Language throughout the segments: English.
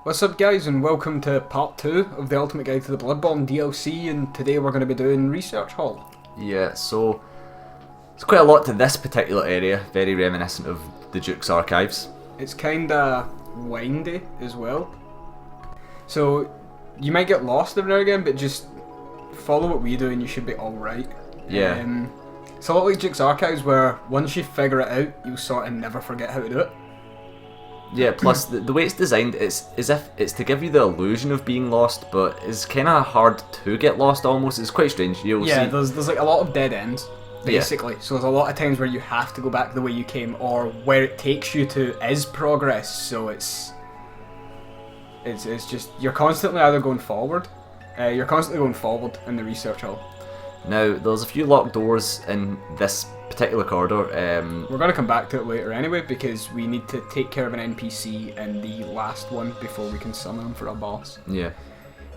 What's up guys, and welcome to part 2 of the Ultimate Guide to the Bloodborne DLC, and today we're going to be doing Research Hall. Yeah, so there's quite a lot to this particular area, very reminiscent of the Duke's archives. It's kinda windy as well, so you might get lost every now and again, but just follow what we do and you should be alright. Yeah. It's a lot like Duke's archives where once you figure it out, you'll sort of never forget how to do it. Yeah, plus the way it's designed, it's as if it's to give you the illusion of being lost, but it's kind of hard to get lost almost. It's quite strange. You'll see. There's like a lot of dead ends, basically. Yeah. So there's a lot of times where you have to go back the way you came, or where it takes you to is progress. So it's just, you're constantly either going forward, you're constantly going forward in the research hall. Now, there's a few locked doors in this particular corridor. We're going to come back to it later anyway, because we need to take care of an NPC in the last one before we can summon him for a boss. Yeah.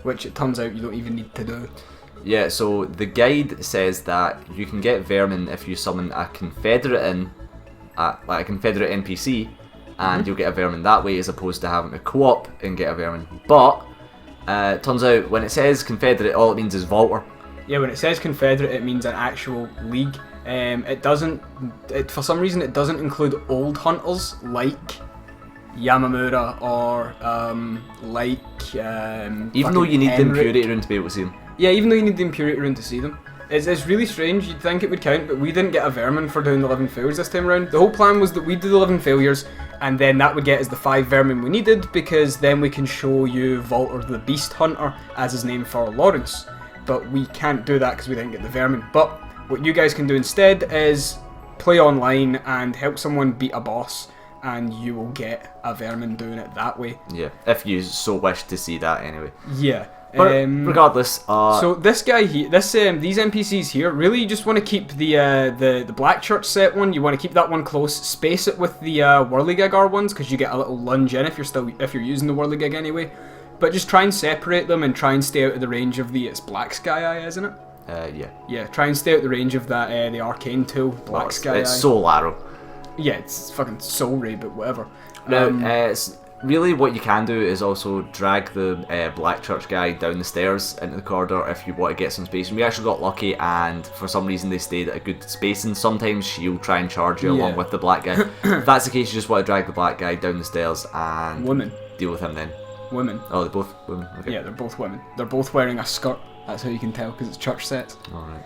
Which it turns out you don't even need to do. Yeah, so the guide says that you can get vermin if you summon a confederate like a confederate NPC, and you'll get a vermin that way as opposed to having to co-op and get a vermin. But it turns out when it says confederate, all it means is vaulter. Yeah, when it says confederate, it means an actual league. It doesn't. For some reason, it doesn't include old hunters like Yamamura or even though you need the impurity rune to be able to see them. Yeah, even though you need the impurity rune to see them. It's really strange. You'd think it would count, but we didn't get a vermin for doing the 11 failures this time around. The whole plan was that we'd do the 11 failures, and then that would get us the 5 vermin we needed, because then we can show you Volter the Beast Hunter as his name for Lawrence. But we can't do that because we didn't get the vermin. But what you guys can do instead is play online and help someone beat a boss, and you will get a vermin doing it that way. Yeah, if you so wish to see that anyway. Yeah. But regardless, so this guy here, these NPCs here, really you just want to keep the Black Church set one. You want to keep that one close. Space it with the Whirligig ones, because you get a little lunge in if you're using the Whirligig anyway. But just try and separate them and try and stay out of the range of it's Black Sky Eye, isn't it? Yeah. Yeah, try and stay out of the range of that the arcane tool, Black Sky Eye. It's Soul Arrow. Yeah, it's fucking Soul Ray, but whatever. Now, it's really what you can do is also drag the Black Church guy down the stairs into the corridor if you want to get some space. And we actually got lucky, and for some reason they stayed at a good space, and sometimes she'll try and charge you along with the black guy. If that's the case, you just want to drag the black guy down the stairs and deal with him then. Women. Oh, they're both women? Okay. Yeah, they're both women. They're both wearing a skirt. That's how you can tell, because it's church sets. Alright.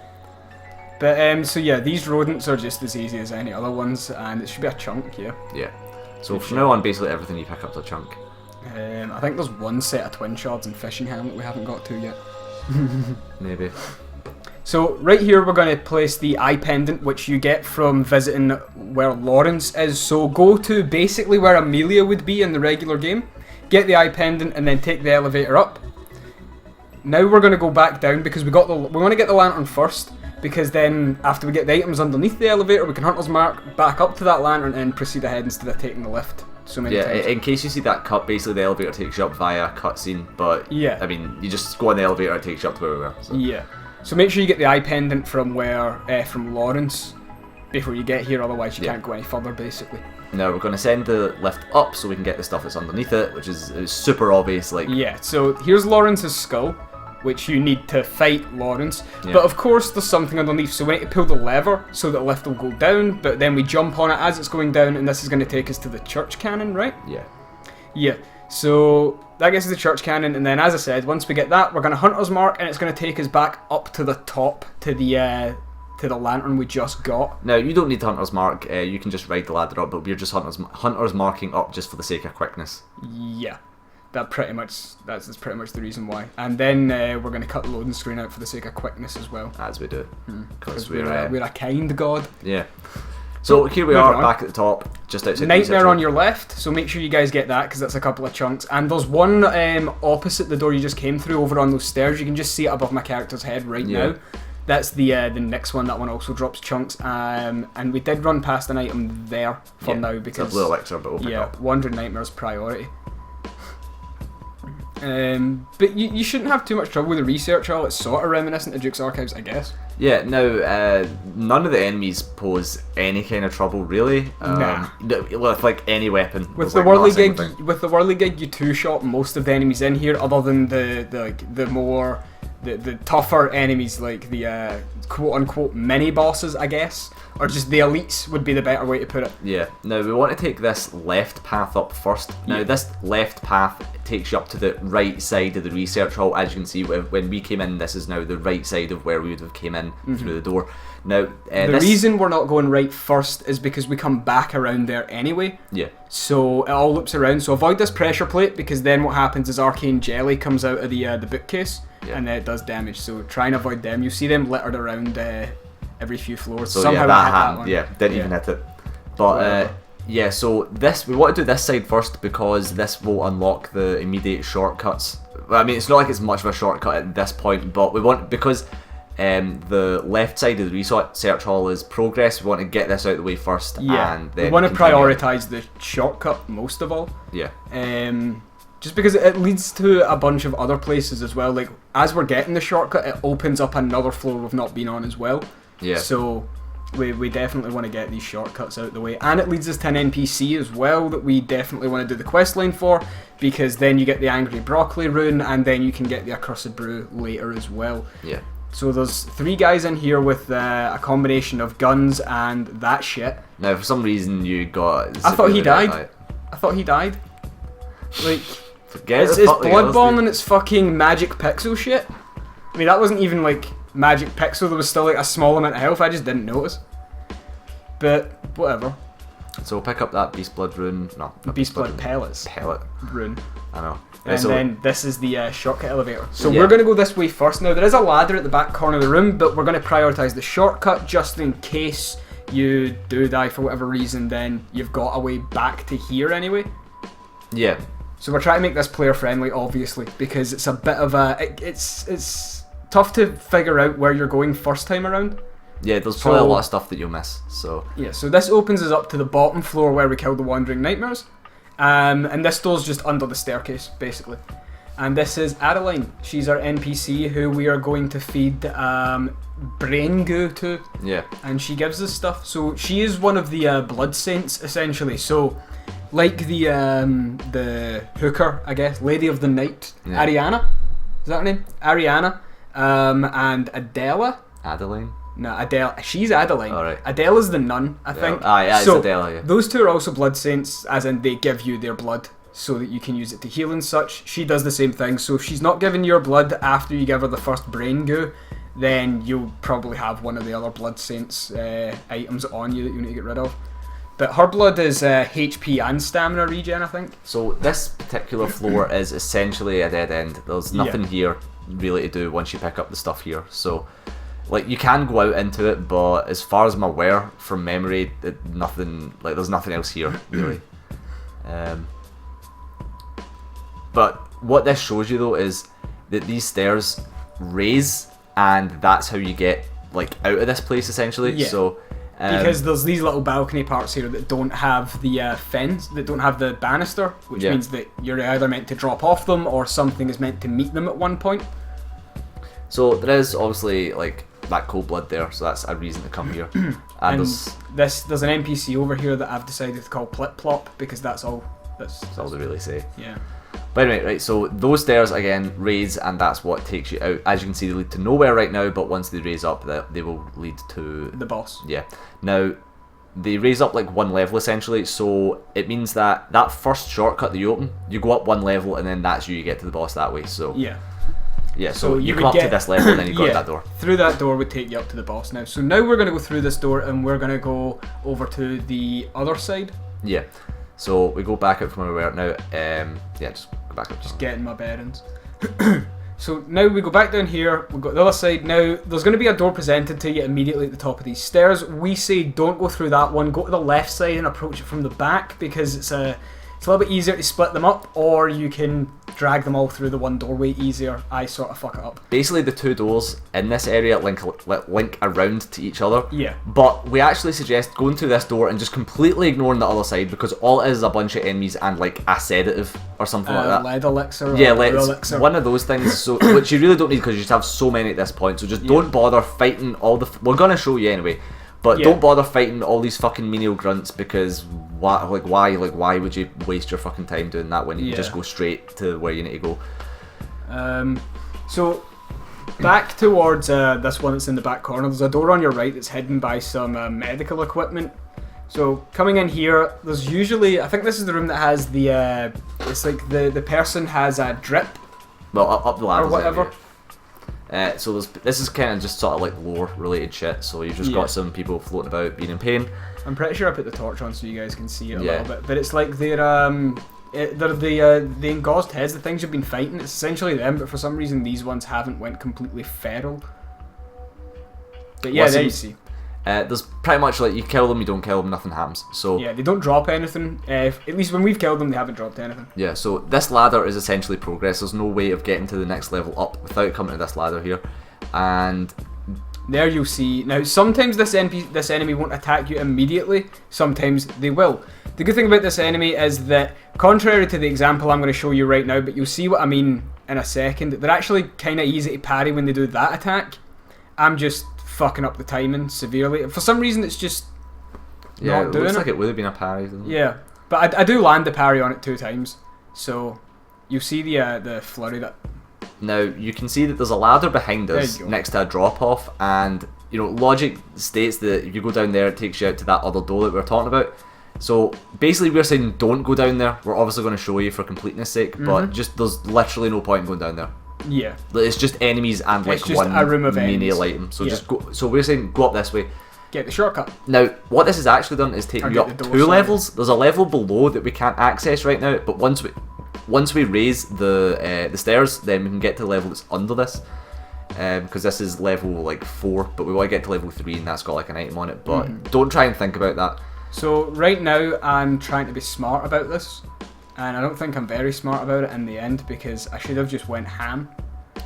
But, so yeah, these rodents are just as easy as any other ones, and it should be a chunk, yeah. Yeah. So from now on, basically everything you pick up is a chunk. I think there's one set of twin shards and fishing Hamlet we haven't got to yet. Maybe. So right here we're going to place the eye pendant, which you get from visiting where Lawrence is. So go to basically where Amelia would be in the regular game, get the eye pendant, and then take the elevator up. Now we're going to go back down, because we want to get the lantern first, because then after we get the items underneath the elevator, we can Hunter's Mark back up to that lantern and proceed ahead instead of taking the lift so many times. In case you see that cut, basically the elevator takes you up via a cutscene, but yeah, I mean, you just go on the elevator, it takes you up to where we were. So. Yeah. So make sure you get the eye pendant from from Lawrence before you get here, otherwise you can't go any further, basically. Now we're going to send the lift up so we can get the stuff that's underneath it, which is super obvious. Yeah, so here's Lawrence's skull, which you need to fight Lawrence. Yeah. But of course there's something underneath, so we need to pull the lever so that the lift will go down, but then we jump on it as it's going down, and this is going to take us to the church cannon, right? Yeah. Yeah, so that gets us the church cannon, and then as I said, once we get that, we're going to Hunter's Mark, and it's going to take us back up to the top, to the lantern we just got. Now, you don't need Hunter's Mark, you can just ride the ladder up, but we're just Hunter's Marking up just for the sake of quickness. Yeah, that's pretty much the reason why. And then we're going to cut the loading screen out for the sake of quickness as well. As we do. Because we're a kind god. Yeah. So here we are, back at the top, just outside Nightmare on your left, so make sure you guys get that, because that's a couple of chunks. And there's one opposite the door you just came through, over on those stairs. You can just see it above my character's head right now. That's the next one. That one also drops chunks, and we did run past an item there for now, because it's a blue elixir, but we'll pick up. Wandering Nightmare's priority. But you shouldn't have too much trouble with the research hall. It's sort of reminiscent of Duke's Archives, I guess. Yeah, now, none of the enemies pose any kind of trouble, really. Nah. With, like, any weapon. With the Whirly Gig, you two-shot most of the enemies in here, other than the tougher enemies, like the quote-unquote mini-bosses, I guess. Or just the elites would be the better way to put it. Yeah. Now, we want to take this left path up first. Now, this left path takes you up to the right side of the research hall. As you can see, when we came in, this is now the right side of where we would have came in through the door. Now, the reason we're not going right first is because we come back around there anyway. Yeah. So it all loops around. So avoid this pressure plate, because then what happens is arcane jelly comes out of the bookcase, and then it does damage. So try and avoid them. You see them littered around every few floors. So somehow that hit happened. that one. Yeah, didn't even hit it. But yeah, so we want to do this side first because this will unlock the immediate shortcuts. Well, I mean, it's not like it's much of a shortcut at this point, but we want, because the left side of the research hall is progress, we want to get this out of the way first. Yeah, and then we want to prioritise the shortcut most of all. Yeah. Just because it leads to a bunch of other places as well. Like, as we're getting the shortcut, it opens up another floor we've not been on as well. Yeah. So we definitely want to get these shortcuts out of the way. And it leads us to an NPC as well that we definitely want to do the quest line for, because then you get the Angry Broccoli rune, and then you can get the Accursed Brew later as well. Yeah. So there's 3 guys in here with a combination of guns and that shit. Now, for some reason, you got... I thought he died. I thought he died. Like... Forget it's Bloodborne and it's fucking magic pixel shit. I mean, that wasn't even like magic pixel, there was still like a small amount of health, I just didn't notice. But, whatever. So we'll pick up that Beast Blood rune. No, Beast Blood pellets. Pellet. Rune. I know. And so, then this is the shortcut elevator. So we're going to go this way first. Now, there is a ladder at the back corner of the room, but we're going to prioritise the shortcut just in case you do die for whatever reason, then you've got a way back to here anyway. Yeah. So we're trying to make this player friendly, obviously, because it's a bit of a... It's tough to figure out where you're going first time around. Yeah, there's probably a lot of stuff that you'll miss, so... Yeah, so this opens us up to the bottom floor where we killed the Wandering Nightmares. And this door's just under the staircase, basically. And this is Adeline. She's our NPC who we are going to feed brain goo to. Yeah. And she gives us stuff. So she is one of the blood saints, essentially. So... like the hooker, I guess, Lady of the Night, yeah. Ariana, is that her name? Ariana, and Adela. Adeline? No, Adele. She's Adeline. Oh, right. Adela's the nun, I think. Yeah, so it's Adela, yeah. Those two are also blood saints, as in they give you their blood so that you can use it to heal and such. She does the same thing. So if she's not giving your blood after you give her the first brain goo, then you'll probably have one of the other blood saints items on you that you need to get rid of. But her blood is HP and stamina regen, I think. So this particular floor is essentially a dead end. There's nothing here really to do once you pick up the stuff here. So, like, you can go out into it, but as far as I'm aware, from memory, there's nothing else here, really. But what this shows you, though, is that these stairs raise, and that's how you get, like, out of this place, essentially. Yeah. So... because there's these little balcony parts here that don't have the fence, that don't have the banister, which means that you're either meant to drop off them or something is meant to meet them at one point. So there is obviously like that cold blood there, so that's a reason to come here. And there's an NPC over here that I've decided to call Plip Plop because that's all they really say. Yeah. But anyway, right, so those stairs again raise, and that's what takes you out. As you can see, they lead to nowhere right now, but once they raise up, they will lead to the boss. Yeah. Now, they raise up like one level essentially, so it means that that first shortcut that you open, you go up one level, and then that's you get to the boss that way. So yeah. Yeah, so you come up to this level, and then you go out that door. Through that door would take you up to the boss now. So now we're going to go through this door, and we're going to go over to the other side. Yeah. So we go back out from where we were now. Yeah, just go back up. Just getting my bearings. So now we go back down here. We've got the other side. Now there's going to be a door presented to you immediately at the top of these stairs. We say don't go through that one. Go to the left side and approach it from the back because it's a little bit easier to split them up. Or you can drag them all through the one doorway easier, I sort of fuck it up. Basically, the two doors in this area link around to each other. Yeah. But we actually suggest going through this door and just completely ignoring the other side, because all it is a bunch of enemies and like a sedative or something like that. Lead elixir. Yeah, elixir. one of those things. So which you really don't need because you just have so many at this point. So just don't bother fighting all the. We're gonna show you anyway. But don't bother fighting all these fucking menial grunts, because why would you waste your fucking time doing that when you can just go straight to where you need to go? So back towards this one that's in the back corner, there's a door on your right that's hidden by some medical equipment. So coming in here, there's usually, I think this is the room that has the, it's like the person has a drip. Well, up the ladder or whatever. Anyway. So this is kind of just sort of like lore related shit, so you've just got some people floating about being in pain. I'm pretty sure I put the torch on so you guys can see it a little bit, but it's like they're the engulfed heads, the things you've been fighting, it's essentially them, but for some reason these ones haven't went completely feral. But yeah, there you see. There's pretty much like you kill them, you don't kill them, nothing happens. So yeah, they don't drop anything. At least when we've killed them, they haven't dropped anything. Yeah, so this ladder is essentially progress. There's no way of getting to the next level up without coming to this ladder here. And there you'll see. Now, sometimes this enemy won't attack you immediately. Sometimes they will. The good thing about this enemy is that, contrary to the example I'm going to show you right now, but you'll see what I mean in a second, they're actually kind of easy to parry when they do that attack. I'm just fucking up the timing severely. For some reason, it's just not doing it. Looks like it would have been a parry, doesn't it? Yeah, but I do land the parry on it 2 times, so you see the flurry that. Now you can see that there's a ladder behind us next to a drop off, and logic states that if you go down there, it takes you out to that other door that we were talking about. So basically, we're saying don't go down there. We're obviously going to show you for completeness sake, but just there's literally no point in going down there. Yeah, it's just enemies and like just one a room of menial item. So just go. So we're saying go up this way. Get the shortcut. Now, what this has actually done is taken you up 2 levels. There's a level below that we can't access right now, but once we raise the stairs, then we can get to the level that's under this. Because this is level like 4, but we want to get to level 3, and that's got like an item on it. But don't try and think about that. So right now, I'm trying to be smart about this. And I don't think I'm very smart about it in the end, because I should have just went ham.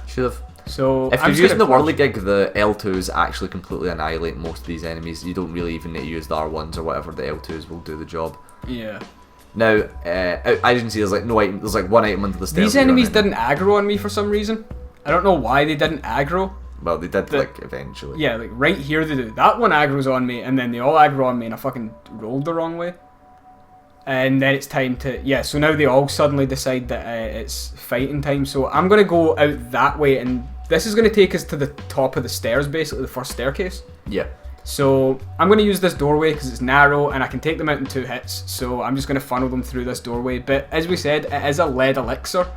Should have. So if you're using the whirligig, the L2s actually completely annihilate most of these enemies. You don't really even need to use the R1s or whatever. The L2s will do the job. Yeah. Now, I didn't see there's like no item. There's like 1 item under the stairs. These enemies didn't aggro on me for some reason. I don't know why they didn't aggro. Well, they did like eventually. Yeah, like right here they do. That one aggro's on me, and then they all aggro on me, and I fucking rolled the wrong way. And then it's time to, so now they all suddenly decide that it's fighting time. So I'm going to go out that way, and this is going to take us to the top of the stairs, basically, the first staircase. Yeah. So I'm going to use this doorway because it's narrow, and I can take them out in 2 hits. So I'm just going to funnel them through this doorway. But as we said, it is a lead elixir,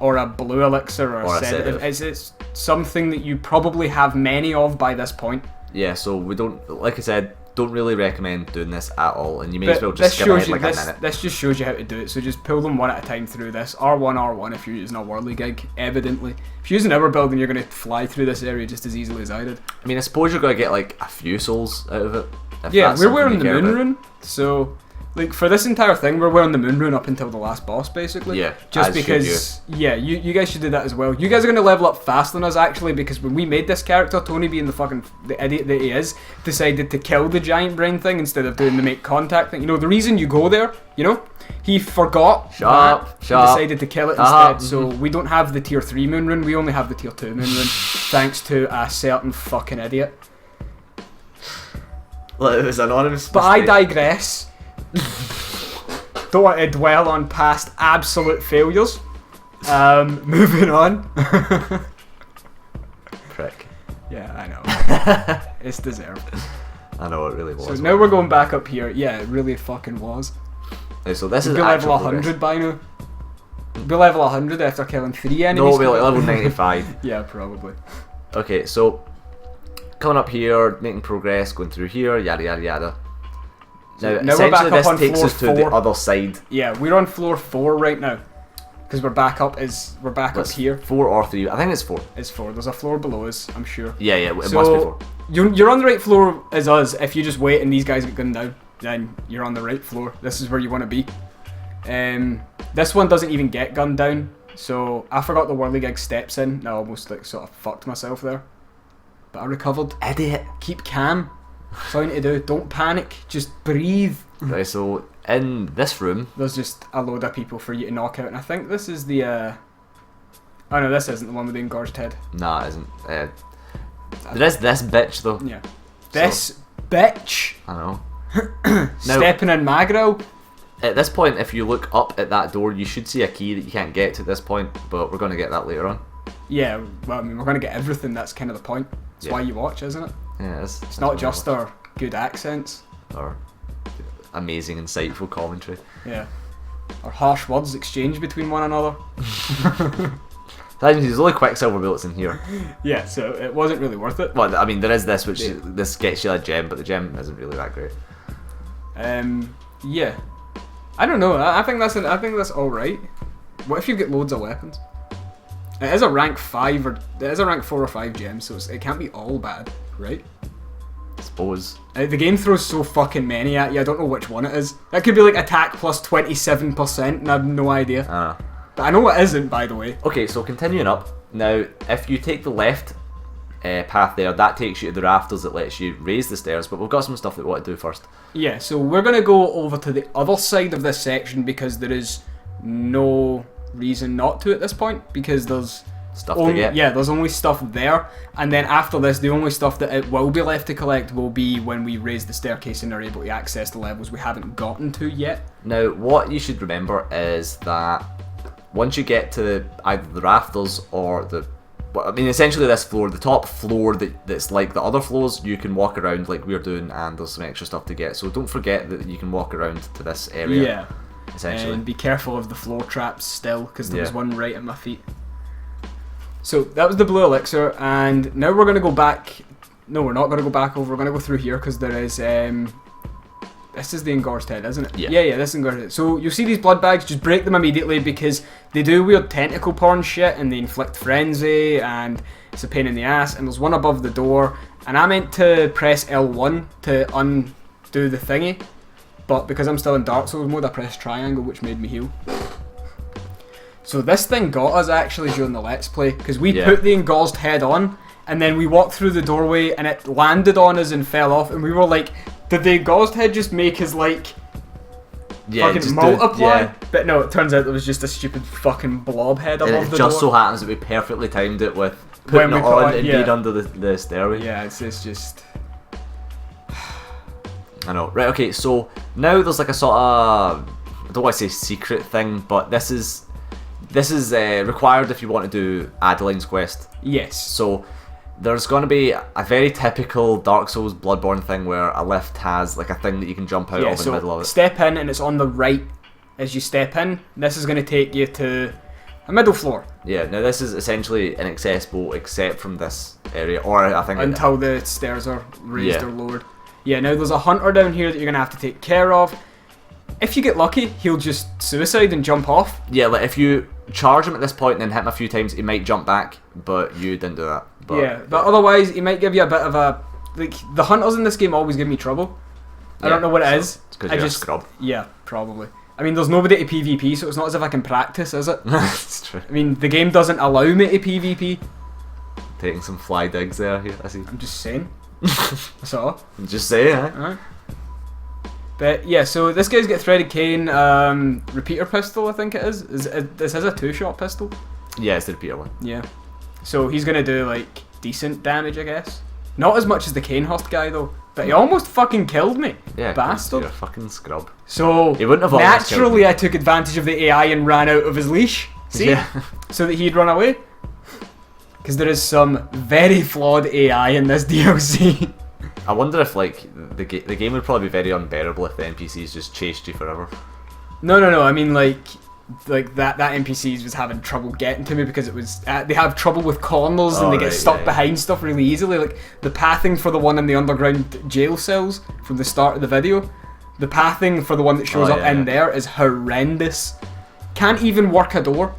or a blue elixir, or a sedative. It's something that you probably have many of by this point. Yeah, so we don't, like I said, don't really recommend doing this at all, and you may as well just skip ahead like a minute. This just shows you how to do it, so just pull them one at a time through this. R1 if you're using a whirligig, evidently. If you're using our building, you're going to fly through this area just as easily as I did. I mean, I suppose you're going to get like a few souls out of it. Yeah, we're wearing the moon rune, so like for this entire thing, we're wearing the moon rune up until the last boss, basically. Yeah, just because. Yeah, you guys should do that as well. You guys are gonna level up faster than us actually, because when we made this character, Tony, being the idiot that he is, decided to kill the giant brain thing instead of doing the make contact thing. The reason you go there, he forgot. Decided to kill it instead. So we don't have the tier 3 moon rune. We only have the tier 2 moon rune, thanks to a certain fucking idiot. Well, it was anonymous. But I digress. Don't want to dwell on past absolute failures. Moving on. Prick. Yeah, I know. It's deserved. I know, it really was. So now we're going back up here. Yeah, it really fucking was. So this is be level 100 by now. Be level 100 after killing 3 enemies. No, we'll be like level 95. Yeah, probably. Okay, so coming up here, making progress, going through here, yada yada yada. Now we're back up on this takes floor us to 4. the other side. Yeah, we're on floor 4 right now. Because we're back up up here. 4 or 3. I think it's 4. It's 4. There's a floor below us, I'm sure. Yeah, it must be 4. You're on the right floor as us. If you just wait and these guys get gunned down, then you're on the right floor. This is where you want to be. This one doesn't even get gunned down, so I forgot the whirligig steps in, and I almost like sort of fucked myself there. But I recovered. Idiot. Keep calm. That's all you need to do. Don't panic. Just breathe. Right, so in this room, there's just a load of people for you to knock out, and I think this is the. Oh no, this isn't the one with the engorged head. Nah, it isn't. There is this bitch though. Yeah. This bitch. I know. Stepping in Magro. At this point, if you look up at that door, you should see a key that you can't get to at this point, but we're going to get that later on. Yeah, well, I mean, we're going to get everything. That's kind of the point. That's why you watch, isn't it? Yeah, it's not just our good accents. Or amazing, insightful commentary. Yeah. Or harsh words exchanged between one another. There's only Quicksilver bullets in here. Yeah, so it wasn't really worth it. Well, I mean, there is this, which this gets you a gem, but the gem isn't really that great. Yeah. I don't know. I think that's all right. What if you get loads of weapons? It is a rank 5 or it is a rank 4 or 5 gem, so it can't be all bad, right? I suppose. The game throws so fucking many at you. I don't know which one it is. That could be like attack plus 27%, and I have no idea. But I know it isn't, by the way. Okay, so continuing up. Now, if you take the left path there, that takes you to the rafters that lets you raise the stairs, but we've got some stuff that we want to do first. Yeah, so we're going to go over to the other side of this section because there is no reason not to at this point, because there's stuff to get. Yeah, there's only stuff there, and then after this, the only stuff that it will be left to collect will be when we raise the staircase and are able to access the levels we haven't gotten to yet. Now, what you should remember is that once you get to either the rafters or essentially this floor, the top floor that's like the other floors, you can walk around like we're doing, and there's some extra stuff to get. So don't forget that you can walk around to this area. Yeah. Essentially. And be careful of the floor traps still, because there was one right at my feet. So that was the blue elixir, and now we're going to go back. No, we're not going to go back over. We're going to go through here because there is. This is the engorged head, isn't it? Yeah. Yeah, this is engorged head. So you'll see these blood bags, just break them immediately because they do weird tentacle porn shit and they inflict frenzy and it's a pain in the ass. And there's one above the door, and I meant to press L1 to undo the thingy, but because I'm still in Dark Souls mode, I pressed triangle, which made me heal. So this thing got us actually during the Let's Play, because we put the engorged head on, and then we walked through the doorway and it landed on us and fell off, and we were like, did the engorged head just make his like fucking multiply? But no, it turns out there was just a stupid fucking blob head above the door. It just so happens that we perfectly timed it with putting it on and being under the stairway. Yeah, it's just... I know. Right, okay, so now there's like a sort of, I don't want to say secret thing, but this is required if you want to do Adeline's quest. Yes. So there's going to be a very typical Dark Souls Bloodborne thing where a lift has like a thing that you can jump out of in the middle of it. Step in and it's on the right as you step in. This is going to take you to a middle floor. Yeah, now this is essentially inaccessible except from this area, or I think... Until the stairs are raised or lowered. Yeah, now there's a hunter down here that you're going to have to take care of. If you get lucky, he'll just suicide and jump off. Yeah, like if you charge him at this point and then hit him a few times, he might jump back, but you didn't do that. But otherwise, he might give you a bit of a... Like, the hunters in this game always give me trouble. I don't know what it is. It's because you're a scrub. Yeah, probably. I mean, there's nobody to PvP, so it's not as if I can practice, is it? That's true. I mean, the game doesn't allow me to PvP. Taking some fly digs there, I see. I'm just saying. That's all. I'm just saying, eh? Alright. But yeah, so this guy's got threaded cane, repeater pistol, I think it is. This is a 2-shot pistol. Yeah, it's the repeater one. Yeah. So he's gonna do like decent damage, I guess. Not as much as the Canehurst guy though. But he almost fucking killed me. Yeah, bastard. You're a fucking scrub. So he wouldn't have naturally I took advantage of the AI and ran out of his leash. See? Yeah. So that he'd run away. Because there is some very flawed AI in this DLC. I wonder if like the game would probably be very unbearable if the NPCs just chased you forever. No. I mean like that NPCs was having trouble getting to me because it was they have trouble with corners and they get stuck behind stuff really easily. Like the pathing for the one in the underground jail cells from the start of the video, the pathing for the one that shows up in there is horrendous. Can't even work a door.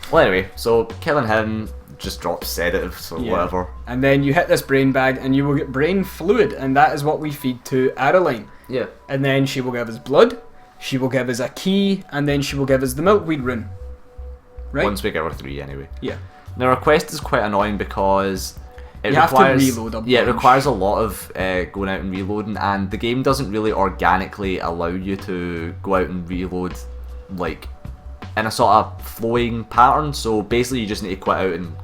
Well, anyway, so killing him just drops sedative, so whatever. And then you hit this brain bag and you will get brain fluid, and that is what we feed to Adeline. Yeah. And then she will give us blood. She will give us a key, and then she will give us the milkweed rune. Right? Once we get our 3 anyway. Yeah. Now our quest is quite annoying because it You have to requires reload a it bunch. requires a lot of going out and reloading, and the game doesn't really organically allow you to go out and reload like in a sort of flowing pattern. So basically, you just need to quit out and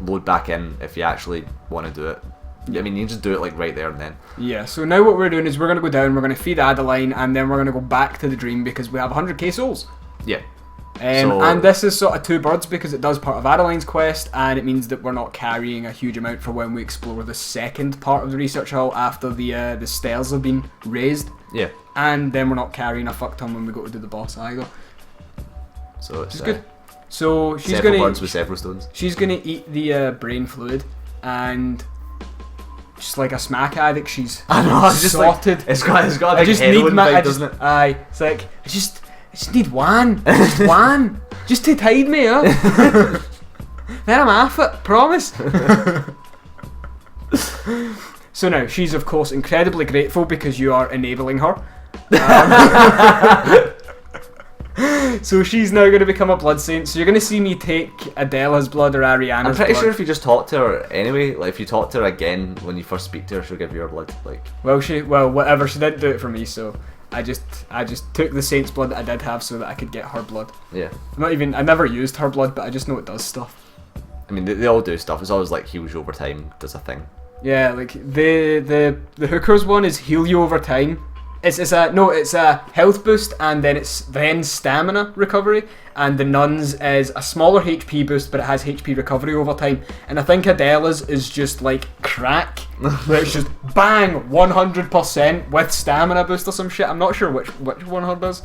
load back in if you actually want to do it. I mean, you can just do it like right there and then. Yeah, so now what we're doing is we're going to go down, we're going to feed Adeline, and then we're going to go back to the dream because we have 100k souls. Yeah. And this is sort of 2 birds because it does part of Adeline's quest, and it means that we're not carrying a huge amount for when we explore the second part of the research hall after the stairs have been raised. Yeah. And then we're not carrying a fuck ton when we go to do the boss either. So It's good. So she's several gonna birds with several stones. she's gonna eat the brain fluid, and just like a smack addict, she's I know. It's just sorted. like it's got a I big just need heroin my. vibe, I just, doesn't it? aye, it's like I just need one, just one, just to tide me up. Then I'm off it, promise. So now she's of course incredibly grateful because you are enabling her. So she's now going to become a blood saint. So you're going to see me take Adela's blood or Ariana's I'm pretty blood. sure if you just talk to her anyway, like if you talk to her again when you first speak to her, she'll give you her blood. Like, Well, whatever. She didn't do it for me, so I just took the saint's blood that I did have so that I could get her blood. yeah. I never used her blood, but I just know it does stuff. I mean, they all do stuff. It's always like heals you over time. Does a thing. Yeah, like the hookers one is heal you over time. It's a health boost and then stamina recovery, and the nuns is a smaller HP boost but it has HP recovery over time. And I think Adela's is just like crack, where it's just bang 100% with stamina boost or some shit. I'm not sure which one her does.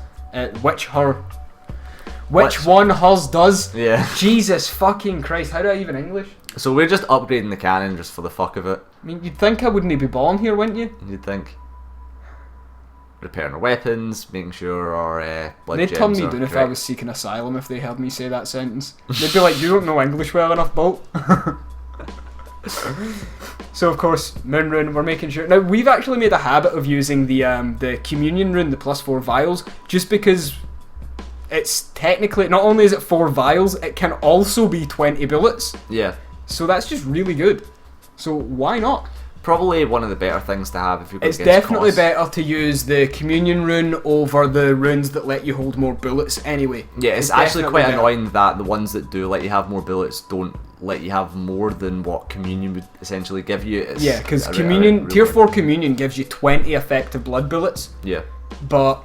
Which one hers does? Yeah. Jesus fucking Christ! How do I even English? So we're just upgrading the cannon just for the fuck of it. I mean, you'd think I wouldn't be born here, wouldn't you? You'd think. Repairing our weapons, making sure our blood They'd gems turn me are down if I correct. was seeking asylum if they heard me say that sentence. They'd be like, you don't know English well enough, Bolt. So of course, Moon Rune, we're making sure. Now we've actually made a habit of using the Communion Rune, the +4 vials, just because it's technically, not only is it 4 vials, it can also be 20 bullets. Yeah. So that's just really good. So why not? Probably one of the better things to have if you're going It's to get definitely costs. better to use the Communion Rune over the runes that let you hold more bullets anyway. Yeah, it's actually definitely quite better. annoying that the ones that do let you have more bullets don't let you have more than what Communion would essentially give you. It's Yeah, because a Communion, real Tier thing. 4 Communion gives you 20 effective blood bullets, Yeah. but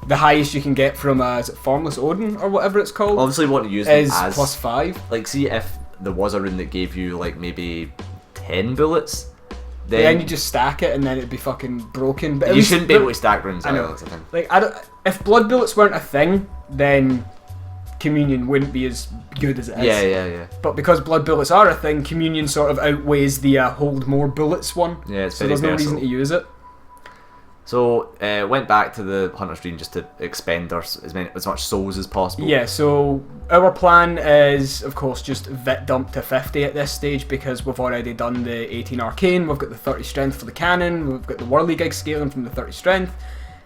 the highest you can get from, is it Formless Odin or whatever it's called, Obviously, you want to use them is as +5. like, see if there was a rune that gave you like maybe 10 bullets, Then then you just stack it and then it'd be fucking broken. But at you least shouldn't be able to stack runes. I know. Either, that's the thing. Like, if blood bullets weren't a thing, then Communion wouldn't be as good as it is. Yeah. But because blood bullets are a thing, Communion sort of outweighs the hold more bullets one. Yeah, it's So very there's no reason versatile. to use it. So went back to the Hunter's Dream just to expend as much souls as possible. Yeah, so our plan is, of course, just vit dump to 50 at this stage because we've already done the 18 arcane, we've got the 30 strength for the cannon, we've got the whirligig scaling from the 30 strength,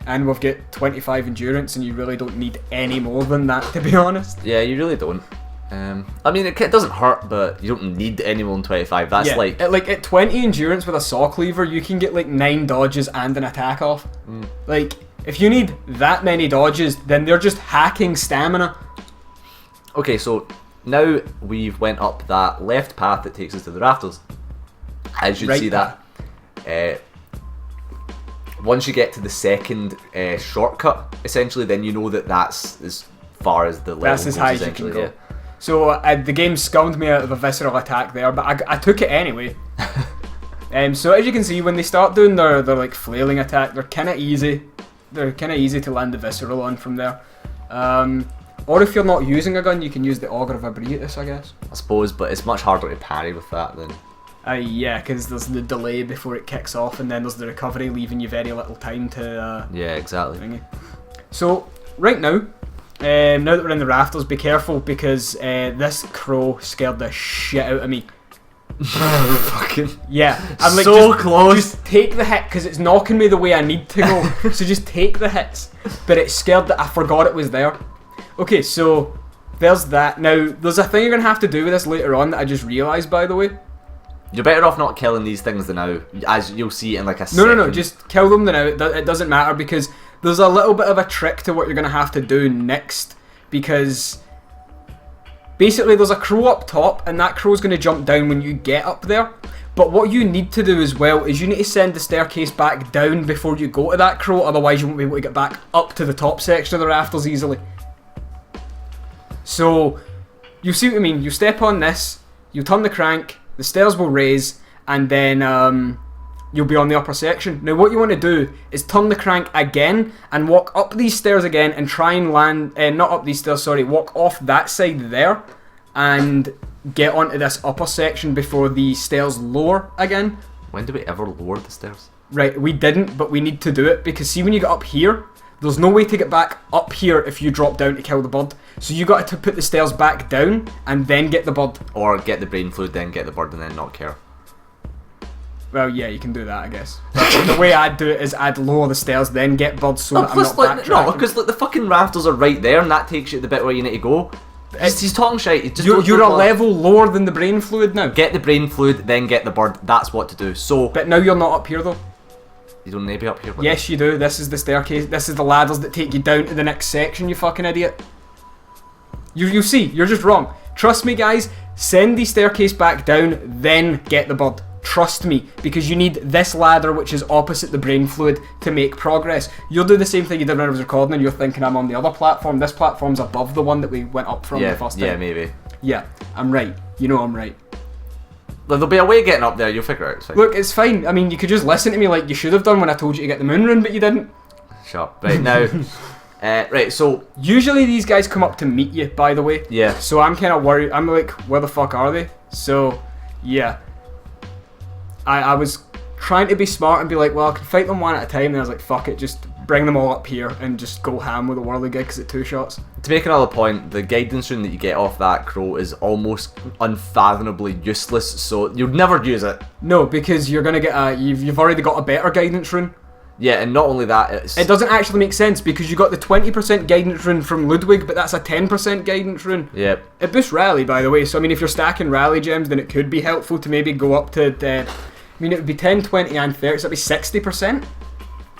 and we've got 25 endurance, and you really don't need any more than that, to be honest. Yeah, you really don't. I mean, it doesn't hurt, but you don't need any more than 25. That's Yeah, like... at 20 endurance with a saw cleaver, you can get like 9 dodges and an attack off. Like, if you need that many dodges, then they're just hacking stamina. Okay, so now we've went up that left path that takes us to the rafters. As you Right see that, once you get to the second shortcut, essentially, then you know that that's as far as the level That's as goes, high as you can essentially, go. yeah. So the game scummed me out of a visceral attack there, but I took it anyway. So as you can see, when they start doing their like flailing attack, they're kind of easy. They're kind of easy to land the visceral on from there. Or if you're not using a gun, you can use the Augur of Abritus, I guess. I suppose, but it's much harder to parry with that than... Yeah, because there's the delay before it kicks off, and then there's the recovery, leaving you very little time to Yeah, exactly. thingy. So right now, now that we're in the rafters, be careful because this crow scared the shit out of me. Fucking Yeah, I'm like, so just, close. Just take the hit, because it's knocking me the way I need to go. So just take the hits. But it's scared that I forgot it was there. Okay, so there's that. Now, there's a thing you're going to have to do with this later on that I just realised, by the way. You're better off not killing these things than now, as you'll see in like a second. No, just kill them now. It doesn't matter, because there's a little bit of a trick to what you're going to have to do next, because basically there's a crow up top, and that crow's going to jump down when you get up there. But what you need to do as well is you need to send the staircase back down before you go to that crow, otherwise you won't be able to get back up to the top section of the rafters easily. So, you see what I mean, you step on this, you turn the crank, the stairs will raise, and then you'll be on the upper section. Now what you want to do is turn the crank again and walk up these stairs again and try and land, not up these stairs, sorry, walk off that side there and get onto this upper section before the stairs lower again. When do we ever lower the stairs? Right, we didn't, but we need to do it, because see when you get up here, there's no way to get back up here if you drop down to kill the bird. So you got to put the stairs back down and then get the bird. Or get the brain fluid, then get the bird, and then not care. Well, yeah, you can do that, I guess. But the way I'd do it is I'd lower the stairs, then get birds so that I'm not backtracking. No, because like, the fucking rafters are right there, and that takes you to the bit where you need to go. He's talking shit. You're a level lower than the brain fluid now. Get the brain fluid, then get the bird. That's what to do. So, but now you're not up here though. You don't need to be up here. Yes, you do. This is the staircase. This is the ladders that take you down to the next section, you fucking idiot. You see, you're just wrong. Trust me, guys. Send the staircase back down, then get the bird. Trust me, because you need this ladder, which is opposite the brain fluid, to make progress. You'll do the same thing you did when I was recording, and you're thinking I'm on the other platform. This platform's above the one that we went up from the first time. Yeah, maybe. Yeah, I'm right. You know I'm right. There'll be a way of getting up there, you'll figure it out. It's fine. Look, it's fine. I mean, you could just listen to me like you should have done when I told you to get the moon rune, but you didn't. Shut up. Right, now... right, so... Usually these guys come up to meet you, by the way. Yeah. So I'm kind of worried. I'm like, where the fuck are they? So, yeah. I was trying to be smart and be like, well, I can fight them one at a time, and I was like, fuck it, just bring them all up here and just go ham with a whirligig because it's 2 shots. To make another point, the guidance rune that you get off that crow is almost unfathomably useless, so you'll never use it. No, because you're going to get you've already got a better guidance rune. Yeah, and not only that, it doesn't actually make sense, because you got the 20% guidance rune from Ludwig, but that's a 10% guidance rune. Yep. It boosts rally, by the way, so I mean, if you're stacking rally gems, then it could be helpful to maybe go up to... I mean, it would be 10, 20, and 30, so that'd be 60%.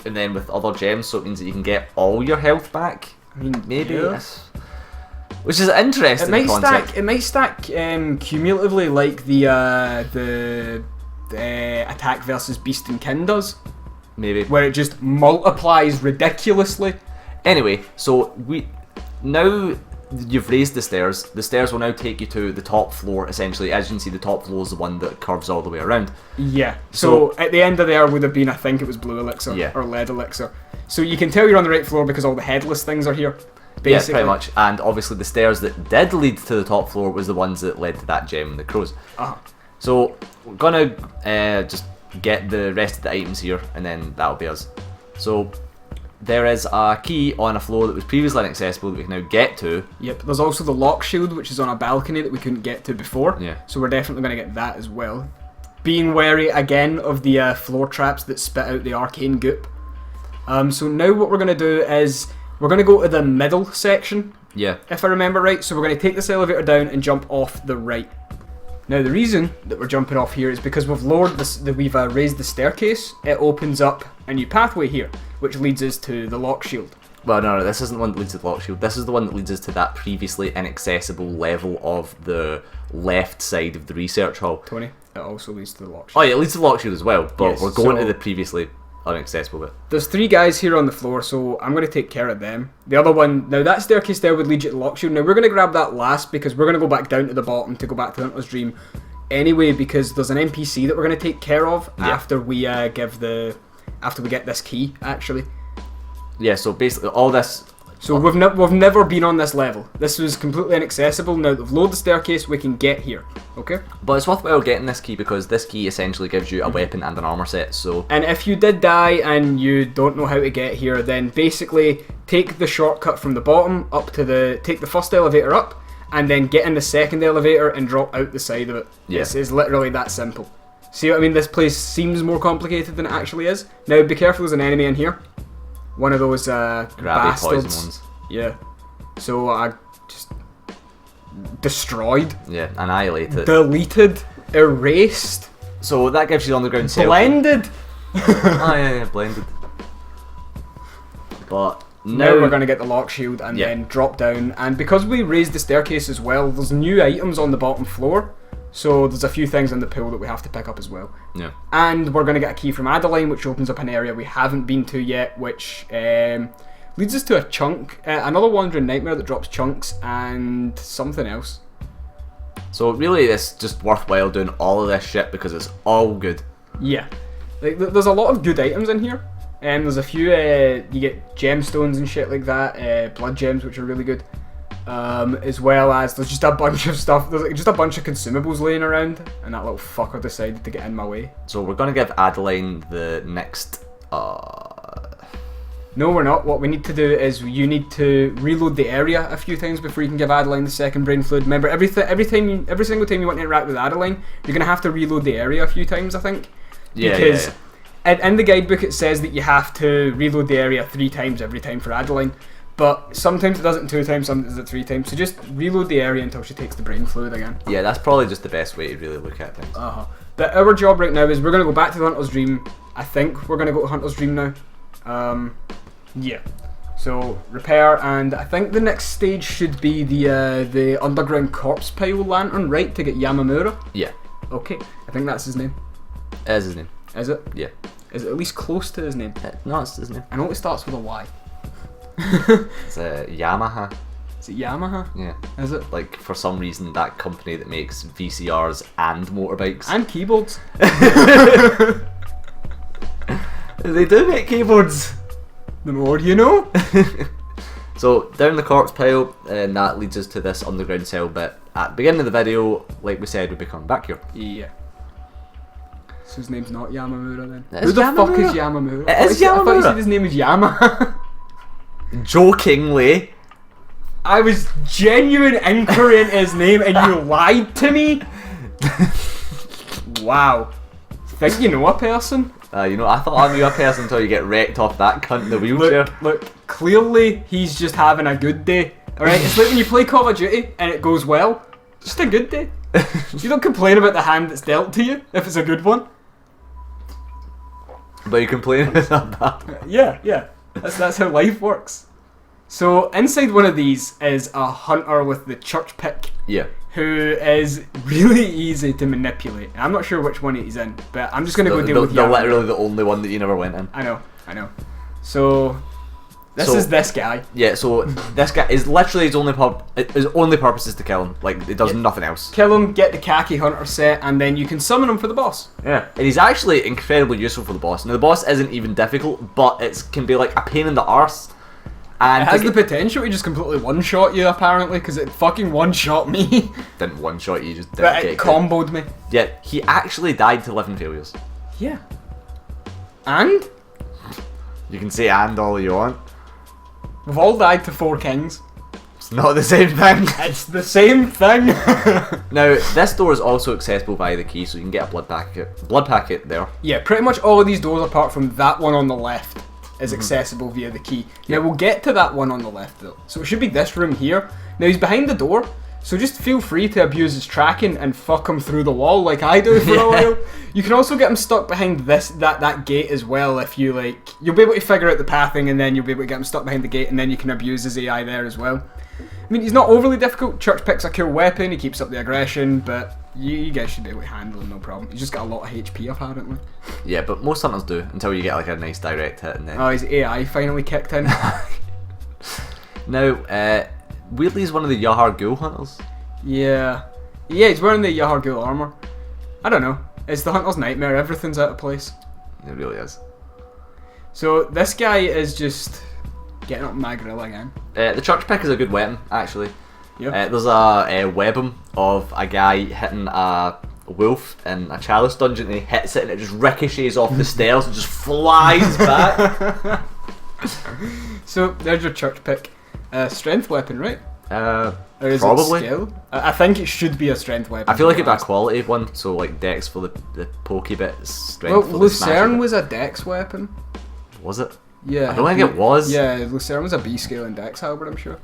And then with other gems, so it means that you can get all your health back. I mean, maybe. Yeah. Which is an interesting concept. It might stack cumulatively like the attack versus beast and kin does. Maybe. Where it just multiplies ridiculously. Anyway, so now you've raised the stairs. The stairs will now take you to the top floor, essentially. As you can see, the top floor is the one that curves all the way around. Yeah. So at the end of there would have been, I think it was blue elixir or lead elixir. So you can tell you're on the right floor because all the headless things are here. Basically. Yeah, pretty much. And obviously the stairs that did lead to the top floor was the ones that led to that gem and the crows. So we're gonna just get the rest of the items here, and then that'll be us. So there is a key on a floor that was previously inaccessible that we can now get to. Yep, there's also the lock shield, which is on a balcony that we couldn't get to before. Yeah. So we're definitely going to get that as well. Being wary again of the floor traps that spit out the arcane goop. So now what we're going to do is we're going to go to the middle section. Yeah. If I remember right. So we're going to take this elevator down and jump off the right. Now the reason that we're jumping off here is because we've lowered this, we've raised the staircase. It opens up a new pathway here, which leads us to the lock shield. Well, no, this isn't the one that leads to the lock shield. This is the one that leads us to that previously inaccessible level of the left side of the research hall. Tony, it also leads to the lock shield. Oh yeah, it leads to the lock shield as well, but yes, we're going to the previously inaccessible bit. There's 3 guys here on the floor, so I'm going to take care of them. The other one, now that staircase there would lead you to the lock shield. Now we're going to grab that last because we're going to go back down to the bottom to go back to Hunter's Dream anyway, because there's an NPC that we're going to take care of after we get this key, actually. Yeah, so basically all this... So we've never been on this level. This was completely inaccessible. Now that we've lowered the staircase, we can get here. Okay? But it's worthwhile getting this key because this key essentially gives you a weapon and an armor set, so... And if you did die and you don't know how to get here, then basically take the shortcut from the bottom up to take the first elevator up, and then get in the second elevator and drop out the side of it. Yeah. It's literally that simple. See what I mean? This place seems more complicated than it actually is. Now, be careful, there's an enemy in here. One of those Grabby bastards. poison ones. Yeah. So I just destroyed. Yeah, annihilated. Deleted. Erased. So that gives you the underground cell. Blended. Oh yeah, blended. But now we're going to get the lock shield and then drop down. And because we raised the staircase as well, there's new items on the bottom floor. So there's a few things in the pool that we have to pick up as well. Yeah. And we're going to get a key from Adeline, which opens up an area we haven't been to yet, which leads us to a chunk, another wandering nightmare that drops chunks and something else. So really, it's just worthwhile doing all of this shit because it's all good. Yeah. Like, there's a lot of good items in here. There's a few, you get gemstones and shit like that, blood gems, which are really good. As well as there's just a bunch of stuff, there's just a bunch of consumables laying around, and that little fucker decided to get in my way. So we're going to give Adeline the next... No, we're not. What we need to do is you need to reload the area a few times before you can give Adeline the second brain fluid. Remember, every single time you want to interact with Adeline, you're going to have to reload the area a few times, I think. Yeah, because in the guidebook it says that you have to reload the area 3 times every time for Adeline. But sometimes it does it in 2 times, sometimes it does it 3 times. So just reload the area until she takes the brain fluid again. Yeah, that's probably just the best way to really look at things. But our job right now is we're going to go back to the Hunter's Dream. I think we're going to go to Hunter's Dream now. Yeah. So repair, and I think the next stage should be the underground corpse pile lantern, right, to get Yamamura? Yeah. Okay, I think that's his name. It is his name. Is it? Yeah. Is it at least close to his name? No, it's his name. I know it starts with a Y. It's Yamaha. Is it Yamaha? Yeah. Is it? Like, for some reason, that company that makes VCRs and motorbikes. And keyboards. They do make keyboards. The more you know. So, down the corpse pile, and that leads us to this underground cell bit. At the beginning of the video, like we said, we'd be coming back here. Yeah. So his name's not Yamamura then? It Who is the Yamamura. fuck is Yamamura? It is I thought you Yamamura. said his name was Yama. Jokingly. I was genuine inquiry into his name and you lied to me? Wow. Think you know a person? You know, I thought I knew a person until you get wrecked off that cunt in the wheelchair. Look, clearly he's just having a good day. Alright, it's like when you play Call of Duty and it goes well. Just a good day. You don't complain about the hand that's dealt to you if it's a good one. But you complain about that bad. Yeah. That's how life works. So inside one of these is a hunter with the church pick. Yeah. Who is really easy to manipulate. I'm not sure which one he's in, but I'm just going to go deal with They're Yamamura. literally the only one that you never went in. I know. So this is this guy. Yeah, so this guy is literally his only purpose is to kill him. Like, it does nothing else. Kill him, get the khaki hunter set, and then you can summon him for the boss. Yeah. And he's actually incredibly useful for the boss. Now, the boss isn't even difficult, but it can be like a pain in the arse. And it has the potential to just completely one-shot you, apparently, because it fucking one-shot me. Didn't one-shot you, just didn't But get it comboed me. Yeah, he actually died to 11 failures. Yeah. And? You can say and all you want. We've all died to 4 kings. It's not the same thing. It's the same thing. Now, this door is also accessible via the key, so you can get a blood packet there. Yeah, pretty much all of these doors, apart from that one on the left, is accessible via the key. Now, we'll get to that one on the left, though. So it should be this room here. Now, he's behind the door, so just feel free to abuse his tracking and fuck him through the wall like I do for a while. You can also get him stuck behind that gate as well if you like. You'll be able to figure out the pathing, and then you'll be able to get him stuck behind the gate, and then you can abuse his AI there as well. I mean, he's not overly difficult. Church pick's a cool weapon, he keeps up the aggression, but you guys should be able to handle him, no problem. He's just got a lot of HP, apparently. Yeah, but most hunters do, until you get like a nice direct hit and then... Oh, his AI finally kicked in. Now, weirdly he's one of the Yahar Ghoul hunters. Yeah, he's wearing the Yahar Ghoul armour. I don't know. It's the hunter's nightmare, everything's out of place. It really is. So, this guy is just getting up my grill again. The church pick is a good weapon, actually. Yeah. There's a weapon of a guy hitting a wolf in a chalice dungeon, and he hits it and it just ricochets off the stairs and just flies back. So, there's your church pick. Strength weapon, right? Or is Probably. it skill? I think it should be a strength weapon. I feel like it'd be a quality one, so like dex for the pokey bit, strength Well, for the Lucerne smashy was a dex weapon. bit. Was it? Yeah. I don't think it was. Yeah, Lucerne was a B scale in dex, however, I'm sure.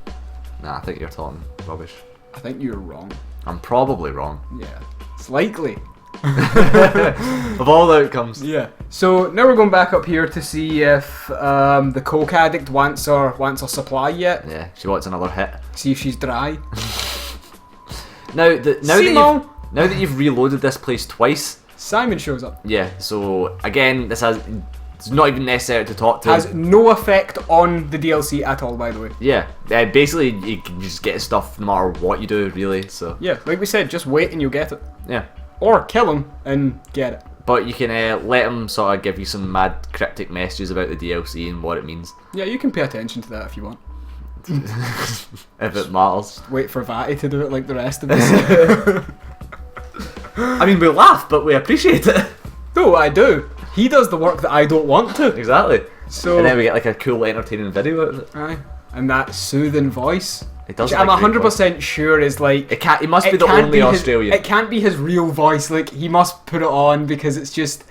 Nah, I think you're talking rubbish. I think you're wrong. I'm probably wrong. Yeah. It's likely. Of all the outcomes. Yeah. So now we're going back up here to see if the coke addict wants our supply yet. Yeah, she wants another hit. See if she's dry. Now Simon! that you've reloaded this place twice. Simon shows up. Yeah. So again, it's not even necessary to talk to him. Has no effect on the DLC at all, by the way. Yeah. Basically, you can just get stuff no matter what you do, really. So Yeah, like we said, just wait and you'll get it. yeah. Or kill him and get it. But you can let him sort of give you some mad cryptic messages about the DLC and what it means. Yeah, you can pay attention to that if you want. If it matters. Wait for Vatty to do it like the rest of us. I mean, we laugh, but we appreciate it. No, I do. He does the work that I don't want to. Exactly. So, And then we get like a cool, entertaining video out of it. aye. And that soothing voice. It does. Which I'm 100% sure is like... It can't. He must be it the can't only be Australian. It can't be his real voice. Like, he must put it on because it's just...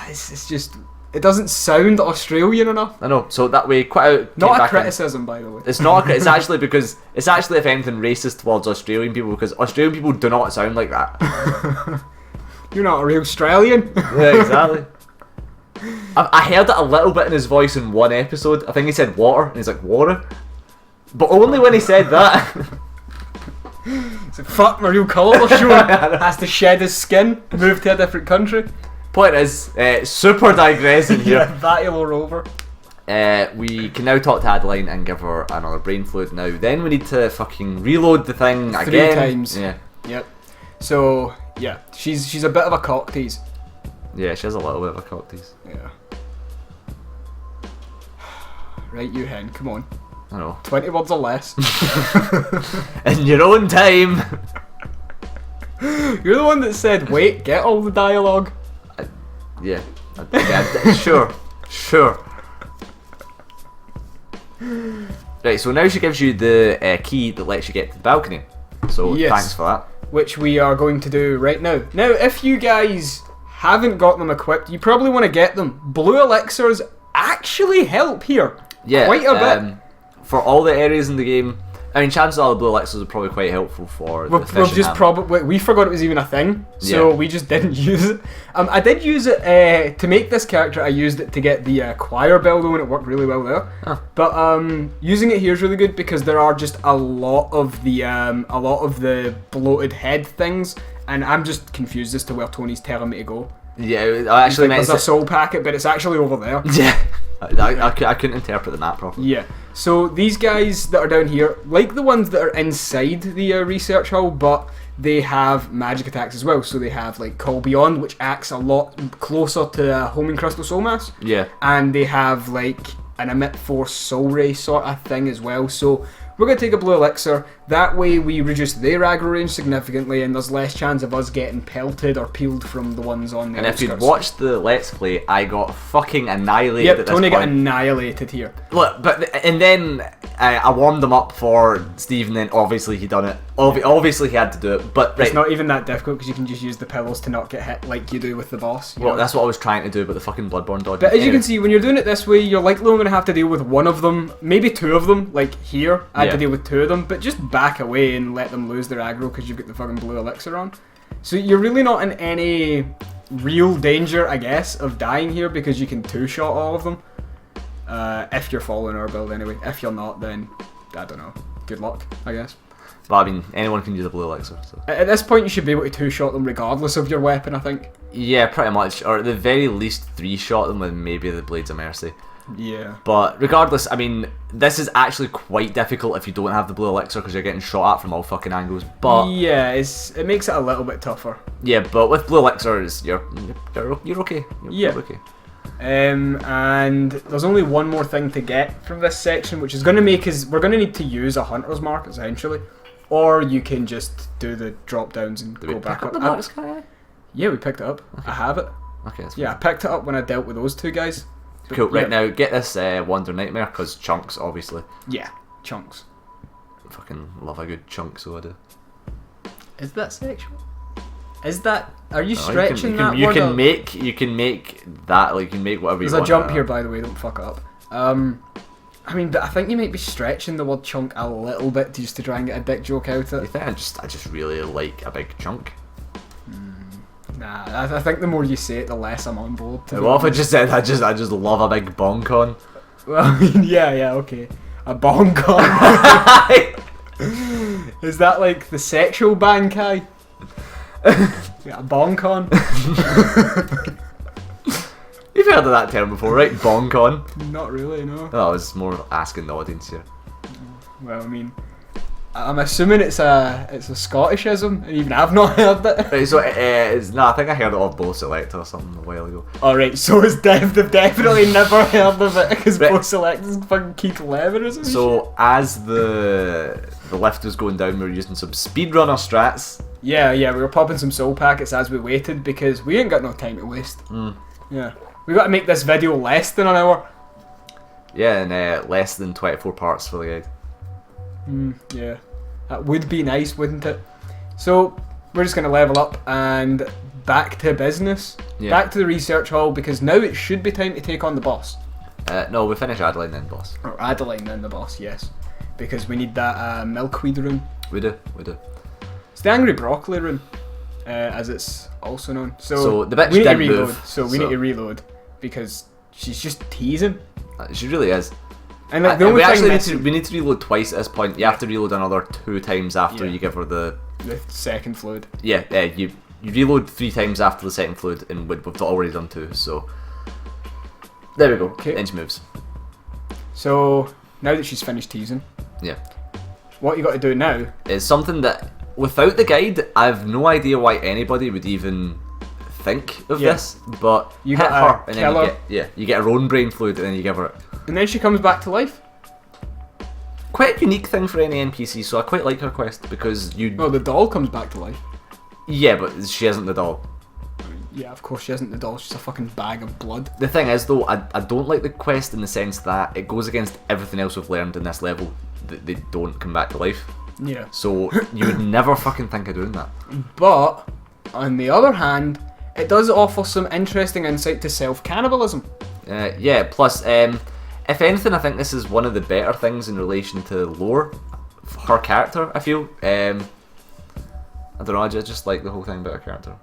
It's just... It doesn't sound Australian enough. I know. So that way, quite out. Not a criticism, by the way. It's not. It's actually because it's actually, if anything, racist towards Australian people because Australian people do not sound like that. You're not a real Australian. Yeah, exactly. I heard it a little bit in his voice in one episode. I think he said water, and he's like water, but only when he said that. It's like, fuck, my real colour was showing. Has to shed his skin, move to a different country. Point is, super digressing here. Yeah, that'll roll over. We can now talk to Adeline and give her another brain fluid now. Then we need to fucking reload the thing 3 again. times. Yeah. Yep. So, yeah, she's a bit of a cock tease. Yeah, she has a little bit of a cock tease. Yeah. Right, you hen, come on. I know. 20 words or less. In your own time. You're the one that said, wait, get all the dialogue. Yeah. Sure. Right, so now she gives you the key that lets you get to the balcony. So Yes. thanks for that. Which we are going to do right now. Now, if you guys haven't got them equipped, you probably want to get them. Blue elixirs actually help here. Yeah, Quite a bit. For all the areas in the game, I mean, chances are the blue elixirs are probably quite helpful for the We've fishing just hand. probably we forgot it was even a thing, so Yeah. we just didn't use it. I did use it to make this character. I used it to get the choir bell though, and it worked really well there. Oh. But using it here is really good because there are just a lot of the bloated head things, and I'm just confused as to where Tony's telling me to go. Yeah, I actually meant There's a soul packet, but it's actually over there. Yeah, I couldn't interpret the map properly. Yeah. So these guys that are down here, like the ones that are inside the research hall, but they have magic attacks as well. So they have like Call Beyond, which acts a lot closer to Homing Crystal Soul Mass. Yeah. And they have like an Emit Force Soul Ray sort of thing as well. So we're going to take a blue elixir. That way we reduce their aggro range significantly, and there's less chance of us getting pelted or peeled from the ones on the And if outskirts. you'd watched the Let's Play, I got fucking annihilated Yep, at this Tony got point. annihilated here. Look, and then I warmed them up for Steve, and then obviously he done it. Obviously he had to do it, but right. It's not even that difficult because you can just use the pillows to not get hit like you do with the boss. you Well, know? that's what I was trying to do, but the fucking Bloodborne dodge. But as you can see, when you're doing it this way, you're likely only going to have to deal with one of them, maybe two of them, like here. I had to Yeah. deal with two of them, but just back away and let them lose their aggro because you've got the fucking blue elixir on. So you're really not in any real danger, I guess, of dying here because you can two-shot all of them. If you're following our build anyway. If you're not, then, I don't know. Good luck, I guess. But I mean, anyone can use a blue elixir. So. At this point, you should be able to two-shot them regardless of your weapon, I think. Yeah, pretty much, or at the very least three-shot them with maybe the Blades of Mercy. Yeah. But regardless, I mean, this is actually quite difficult if you don't have the blue elixir because you're getting shot at from all fucking angles. But yeah, it makes it a little bit tougher. yeah, but with blue elixirs, you're okay. You're okay. And there's only one more thing to get from this section, which is going to make us... We're going to need to use a hunter's mark, essentially. Or you can just do the drop downs and Did go we back pick up. the Mark Sky? Yeah, we picked it up. I have it. Okay, that's Yeah, I picked it up when I dealt with those two guys. But cool. Right yeah. now, get this Wander Nightmare because chunks, obviously. Yeah, chunks. Fucking love a good chunk, so I do. Is that sexual? Is that? Are you No, stretching that you word? can make that, like, you can make whatever There's you want. a jump here, by the way. Don't fuck up. I mean, but I think you might be stretching the word chunk a little bit just to try and get a dick joke out of I it. think I just really like a big chunk. Nah, I think the more you say it, the less I'm on board. What if I just said I just love a big boncon? Well, I mean, yeah, okay. A boncon. Is that like the sexual bankai? Yeah, a boncon. You've heard of that term before, right? Boncon. Not really, no. Oh, I was more asking the audience here. Well, I mean, I'm assuming it's a Scottishism, and even I've not heard it. Right, so I think I heard it off Bo Select or something a while ago. Alright, so they've definitely never heard of it because Right. Bo Select is fucking Keith Levin or something. So as the lift was going down, we were using some speedrunner strats. Yeah, we were popping some soul packets as we waited because we ain't got no time to waste. Yeah. We got to make this video less than an hour. Yeah, and less than 24 parts for the guide. Yeah. That would be nice, wouldn't it? So, we're just going to level up and back to business. Yeah. Back to the research hall because now it should be time to take on the boss. No, we finish Adeline then, boss. Or Adeline then the boss, yes. Because we need that milkweed rune. We do. It's the angry broccoli rune, as it's also known. So the bitch we need to didn't reload. move, So we need to reload because she's just teasing. She really is. And like the only we thing actually we need to reload twice at this point. You have to reload another 2 times after Yeah. you give her the second fluid. Yeah, you reload 3 times after the second fluid, and we've already done 2. So there we go. Okay. Then she moves. So now that she's finished teasing, Yeah, what you got to do now? it's something that without the guide, I've no idea why anybody would even think of Yeah. this. But You hit got her, a and then killer. you get her own brain fluid, and then you give her it. And then she comes back to life. Quite a unique thing for any NPC, so I quite like her quest because you. Well, the doll comes back to life. Yeah, but she isn't the doll. Yeah, of course she isn't the doll. She's a fucking bag of blood. The thing is, though, I don't like the quest in the sense that it goes against everything else we've learned in this level that they don't come back to life. Yeah. So you would never fucking think of doing that. But on the other hand, it does offer some interesting insight to self-cannibalism. Yeah, plus, if anything, I think this is one of the better things in relation to lore. Her character, I feel. I don't know, I just like the whole thing about her character.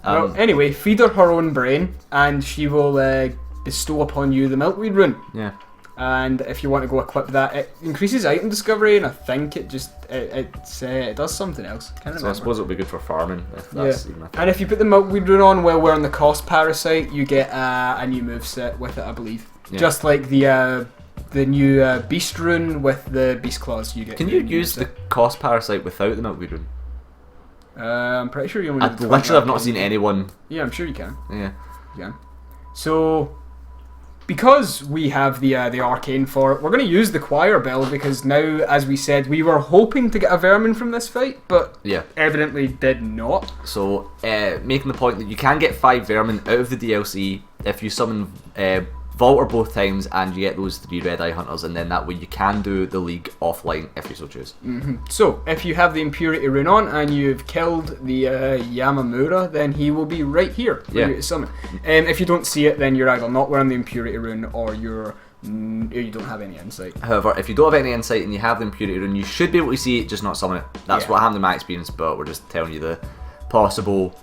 Well, anyway, feed her own brain, and she will bestow upon you the milkweed rune. Yeah. And if you want to go equip that, it increases item discovery, and I think it just it does something else. Can't remember. So I suppose it'll be good for farming if that's even a thing. And if you put the milkweed rune on while we're on the cost parasite, you get a new moveset with it, I believe. Yeah. Just like the new beast rune with the beast claws, you get. Can you use the cost parasite without the milkweed rune? I'm pretty sure you only. I need the literally have not 20 seen anyone. Yeah, I'm sure you can. Yeah. You can. So, because we have the arcane for it, we're going to use the choir bell because now, as we said, we were hoping to get a vermin from this fight, but Yeah. evidently did not. So, making the point that you can get 5 vermin out of the DLC if you summon Vaulter both times and you get those 3 red eye hunters, and then that way you can do the league offline if you so choose. So, if you have the impurity rune on and you've killed the Yamamura, then he will be right here for Yeah. you to summon. If you don't see it, then you're either not wearing the impurity rune or you don't have any insight. However, if you don't have any insight and you have the impurity rune, you should be able to see it, just not summon it. That's Yeah. what happened in my experience, but we're just telling you the possible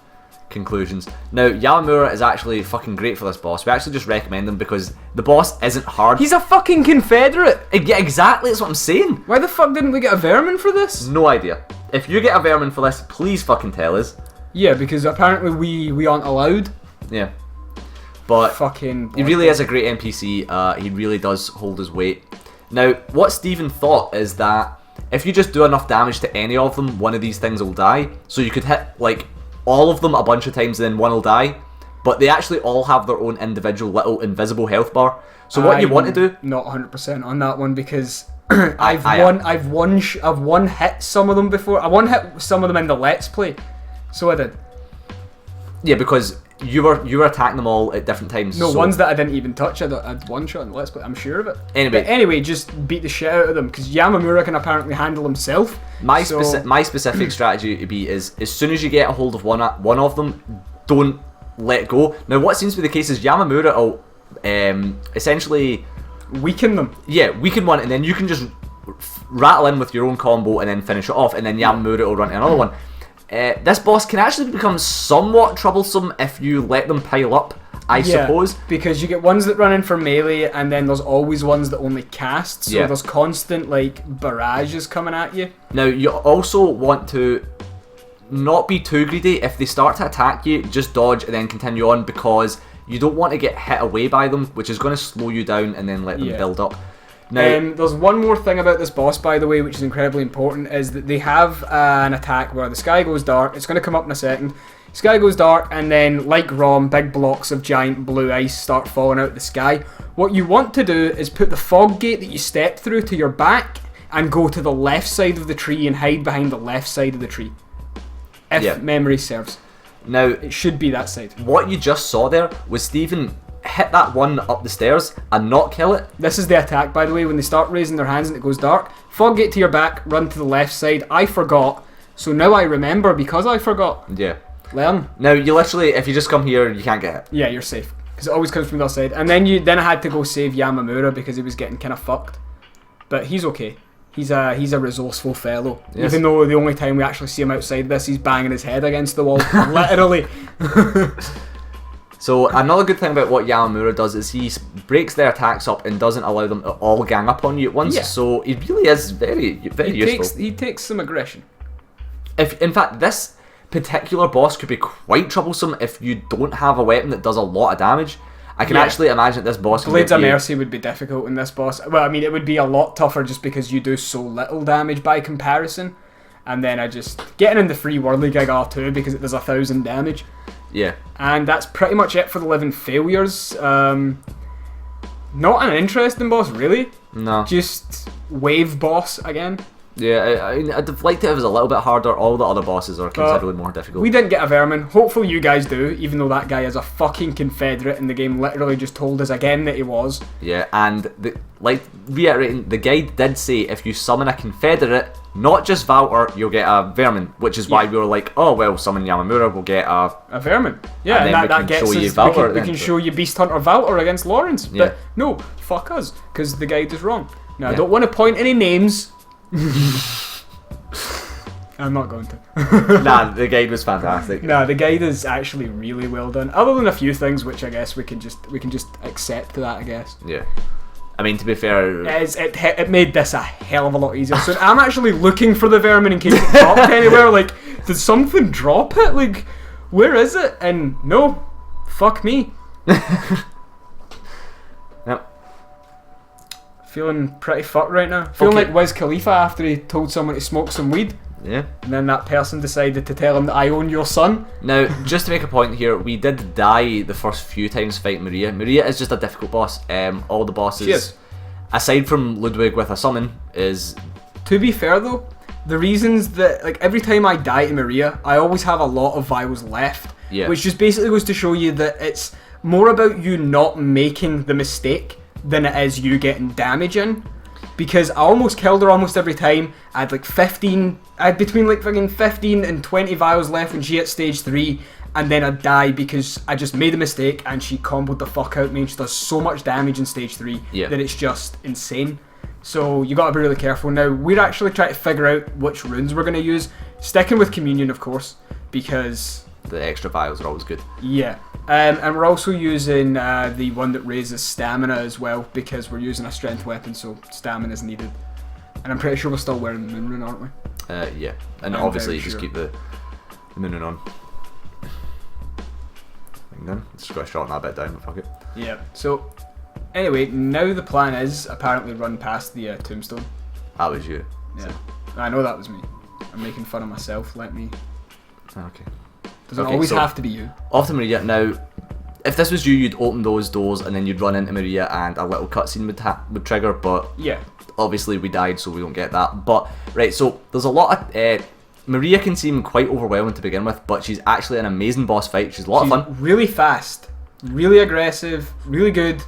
conclusions. Now, Yamamura is actually fucking great for this boss. We actually just recommend him because the boss isn't hard. He's a fucking Confederate! Yeah, exactly, that's what I'm saying. Why the fuck didn't we get a vermin for this? No idea. If you get a vermin for this, please fucking tell us. Yeah, because apparently we aren't allowed. Yeah. But Fucking. he really is a great NPC. He really does hold his weight. Now, what Steven thought is that if you just do enough damage to any of them, one of these things will die. So you could hit, like, all of them a bunch of times and then one will die. But they actually all have their own individual little invisible health bar. So what you want to do... Not 100% on that one because I I've one hit some of them before. I one hit some of them in the Let's Play. So I did. Yeah, because You were attacking them all at different times. No, so ones that I didn't even touch. I'd one shot in Let's Play. I'm sure of it. Anyway. But anyway, just beat the shit out of them because Yamamura can apparently handle himself. My specific strategy to be is as soon as you get a hold of one of them, don't let go. Now, what seems to be the case is Yamamura will essentially weaken them. Yeah, weaken one, and then you can just rattle in with your own combo and then finish it off, and then Yamamura will run to another one. This boss can actually become somewhat troublesome if you let them pile up, I suppose. Because you get ones that run in for melee, and then there's always ones that only cast, so there's constant, like, barrages coming at you. Now, you also want to not be too greedy. If they start to attack you, just dodge and then continue on, because you don't want to get hit away by them, which is going to slow you down and then let them build up. Now, there's one more thing about this boss, by the way, which is incredibly important, is that they have an attack where the sky goes dark. It's going to come up in a second. Sky goes dark, and then, like Rom, big blocks of giant blue ice start falling out of the sky. What you want to do is put the fog gate that you step through to your back and go to the left side of the tree and hide behind the left side of the tree. If memory serves. Now, it should be that side. What you just saw there was Stephen hit that one up the stairs and not kill it. This is the attack, by the way, when they start raising their hands and it goes dark. Fog gate to your back, run to the left side. I forgot, so now I remember because I forgot. Yeah. Learn. Now, you literally, if you just come here, you can't get it. Yeah, you're safe. Because it always comes from the other side. And then I had to go save Yamamura because he was getting kind of fucked. But he's okay. He's a resourceful fellow. Yes. Even though the only time we actually see him outside this, he's banging his head against the wall. Literally. So another good thing about what Yamamura does is he breaks their attacks up and doesn't allow them to all gang up on you at once. Yeah. So he really is very useful. He takes some aggression. In fact, this particular boss could be quite troublesome if you don't have a weapon that does a lot of damage. I can actually imagine that this boss... Blades of Mercy would be difficult in this boss. Well, I mean, it would be a lot tougher just because you do so little damage by comparison. And then I just... Getting in the free Whirly Gig R2 because it does 1,000 damage. Yeah. And that's pretty much it for the Living Failures. Not an interesting boss, really. No. Just wave boss again. Yeah, I mean, I'd have liked it if it was a little bit harder. All the other bosses are considerably more difficult. We didn't get a Vermin. Hopefully you guys do, even though that guy is a fucking Confederate and the game literally just told us again that he was. Yeah, and reiterating, the guide did say if you summon a Confederate, not just Valter, you'll get a Vermin, which is why we were like, oh, well, summon Yamamura, we'll get a Vermin. Yeah, and that gets us, we can show you Beast Hunter Valter against Lawrence. But no, fuck us, because the guide is wrong. Now, I don't want to point any names. I'm not going to. Nah, the guide was fantastic. Nah, the guide is actually really well done. Other than a few things, which I guess we can just accept that. I guess. Yeah. I mean, to be fair, it made this a hell of a lot easier. So I'm actually looking for the Vermin in case it dropped anywhere. Like, did something drop it? Like, where is it? And no, fuck me. Yep. Feeling pretty fucked right now. Feeling like Wiz Khalifa after he told someone to smoke some weed. Yeah. And then that person decided to tell him that I own your son. Now, just to make a point here, we did die the first few times fighting Maria. Maria is just a difficult boss. All the bosses, aside from Ludwig with a summon, is... To be fair though, the reasons that, like, every time I die to Maria, I always have a lot of vials left. Yeah. Which just basically goes to show you that it's more about you not making the mistake than it is you getting damage in. Because I almost killed her almost every time. I had between like fucking 15 and 20 vials left when she hit stage 3, and then I'd die because I just made a mistake and she comboed the fuck out me, and she does so much damage in stage 3 that it's just insane. So you gotta be really careful. Now, we're actually trying to figure out which runes we're gonna use. Sticking with Communion, of course, because... the extra vials are always good. Yeah. And we're also using the one that raises stamina as well, because we're using a strength weapon, so stamina is needed. And I'm pretty sure we're still wearing the moon rune, aren't we? Yeah. And obviously you just keep the moon rune on. Then just got a shot on that bit down, but fuck it. Yeah. So, anyway, now the plan is apparently run past the tombstone. That was you. Yeah. So. I know that was me. I'm making fun of myself. Let me... Okay. Doesn't always have to be you. Off to Maria. Now, if this was you, you'd open those doors and then you'd run into Maria and a little cutscene would trigger, but yeah, obviously we died, so we don't get that. But, right, so there's a lot of Maria can seem quite overwhelming to begin with, but she's actually an amazing boss fight. She's a lot of fun. Really fast, really aggressive, really good.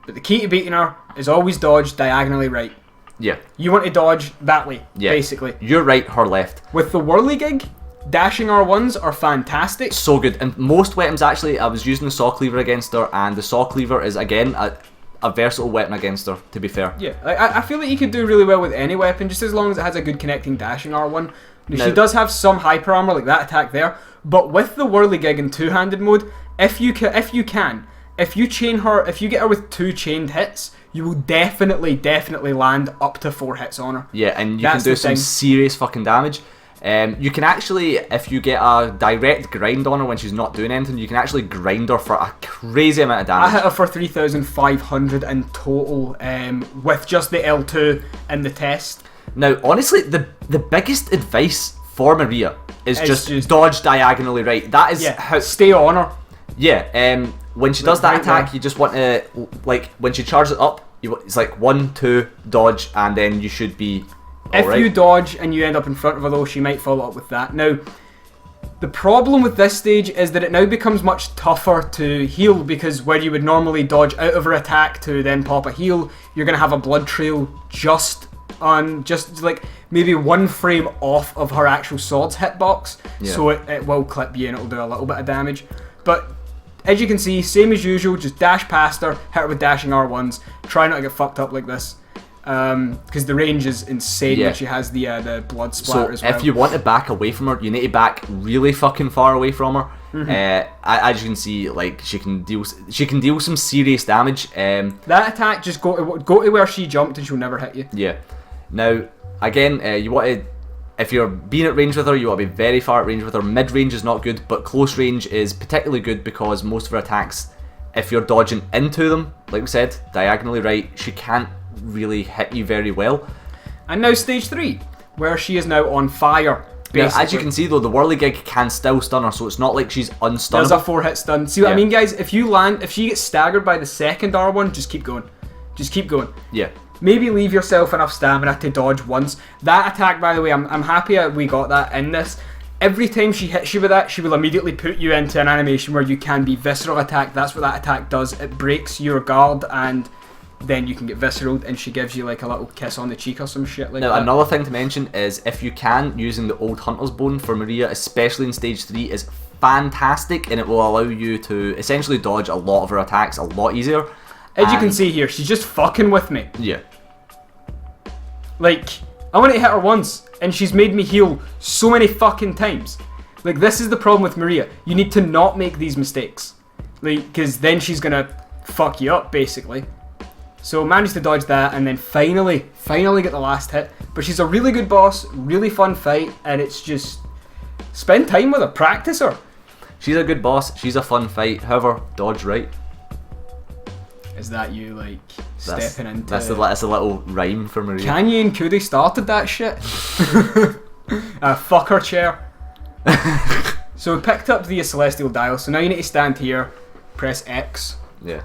But the key to beating her is always dodge diagonally right. Yeah. You want to dodge that way, basically. You're right, her left. With the whirligig, dashing R1s are fantastic. So good. And most weapons, actually, I was using the saw cleaver against her, and the saw cleaver is, again, a versatile weapon against her, to be fair. Yeah, I feel like you could do really well with any weapon, just as long as it has a good connecting dashing R1. She does have some hyper armor, like that attack there, but with the whirligig in two-handed mode, if you chain her, if you get her with 2 chained hits, you will definitely land up to 4 hits on her. Yeah, and you can do some serious fucking damage. You can actually, if you get a direct grind on her when she's not doing anything, you can actually grind her for a crazy amount of damage. I hit her for 3,500 in total with just the L2 and the test. Now, honestly, the biggest advice for Maria is just dodge diagonally right. That is how... Stay on her. Yeah, when she does that attack, you just want to, like, when she charges it up, it's like 1, 2, dodge, and then you should be alright. If you dodge and you end up in front of her though, she might follow up with that. Now, the problem with this stage is that it now becomes much tougher to heal, because where you would normally dodge out of her attack to then pop a heal, you're going to have a blood trail just like maybe 1 frame off of her actual sword's hitbox, so it will clip you and it'll do a little bit of damage. But as you can see, same as usual, just dash past her, hit her with dashing R1s, try not to get fucked up like this, because the range is insane when she has the blood splatter as well. If you want to back away from her, you need to back really fucking far away from her. As you can see, like, she can deal some serious damage. That attack, just go to where she jumped and she'll never hit you. Yeah. Now, again, you want to, if you're being at range with her, you want to be very far at range with her. Mid-range is not good, but close range is particularly good, because most of her attacks, if you're dodging into them, like we said, diagonally right, she can't really hit you very well. And now stage 3, where she is now on fire. Now, as you can see though, the whirligig can still stun her, so it's not like she's unstunnable. There's a 4-hit stun. See what I mean, guys? If she gets staggered by the second R1, just keep going. Just keep going. Yeah. Maybe leave yourself enough stamina to dodge once. That attack, by the way, I'm happy we got that in this. Every time she hits you with that, she will immediately put you into an animation where you can be visceral attacked. That's what that attack does. It breaks your guard, and then you can get visceral, and she gives you like a little kiss on the cheek or some shit like that. Now, another thing to mention is, if you can, using the old Hunter's Bone for Maria, especially in stage 3, is fantastic, and it will allow you to essentially dodge a lot of her attacks a lot easier. As you can see here, she's just fucking with me. Yeah. Like, I want to hit her once, and she's made me heal so many fucking times. Like, this is the problem with Maria. You need to not make these mistakes. Like, because then she's gonna fuck you up, basically. So managed to dodge that, and then finally get the last hit. But she's a really good boss, really fun fight, and it's just, spend time with her, practice her. She's a good boss, she's a fun fight, however, dodge right. Is that you, like, stepping into... That's a little rhyme for Maria. Kanye and Kudi started that shit. Fuck her chair. So we picked up the Celestial Dial, so now you need to stand here, press X,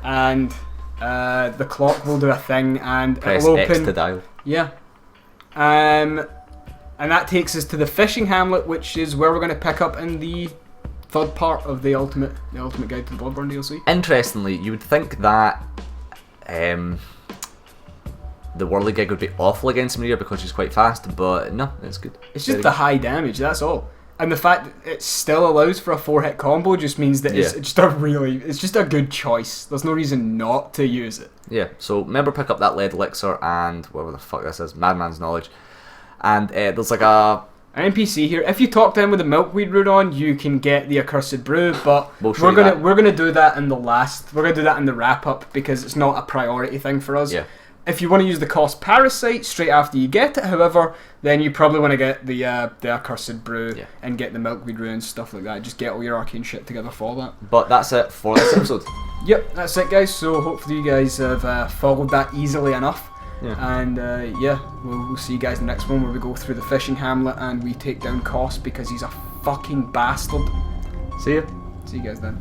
and the clock will do a thing, and press it'll open... X to dial. Yeah. And that takes us to the Fishing Hamlet, which is where we're going to pick up in the third part of the ultimate guide to the Bloodborne DLC. Interestingly, you would think that the whirligig would be awful against Maria because she's quite fast, but no, it's good. It's just the high damage, that's all. And the fact that it still allows for a 4-hit combo just means that it's just a good choice. There's no reason not to use it. Yeah, so remember, pick up that lead elixir and whatever the fuck this is, Madman's Knowledge. And there's like an NPC here. If you talk to him with the milkweed root on, you can get the accursed brew, but we're gonna do that in the wrap up, because it's not a priority thing for us. Yeah. If you want to use the cost parasite straight after you get it, however, then you probably want to get the accursed brew and get the milkweed root and stuff like that. Just get all your arcane shit together for that. But that's it for this episode. Yep, that's it, guys. So hopefully you guys have followed that easily enough. Yeah. And we'll see you guys in the next one, where we go through the Fishing Hamlet and we take down Cost because he's a fucking bastard. See ya. See you guys then.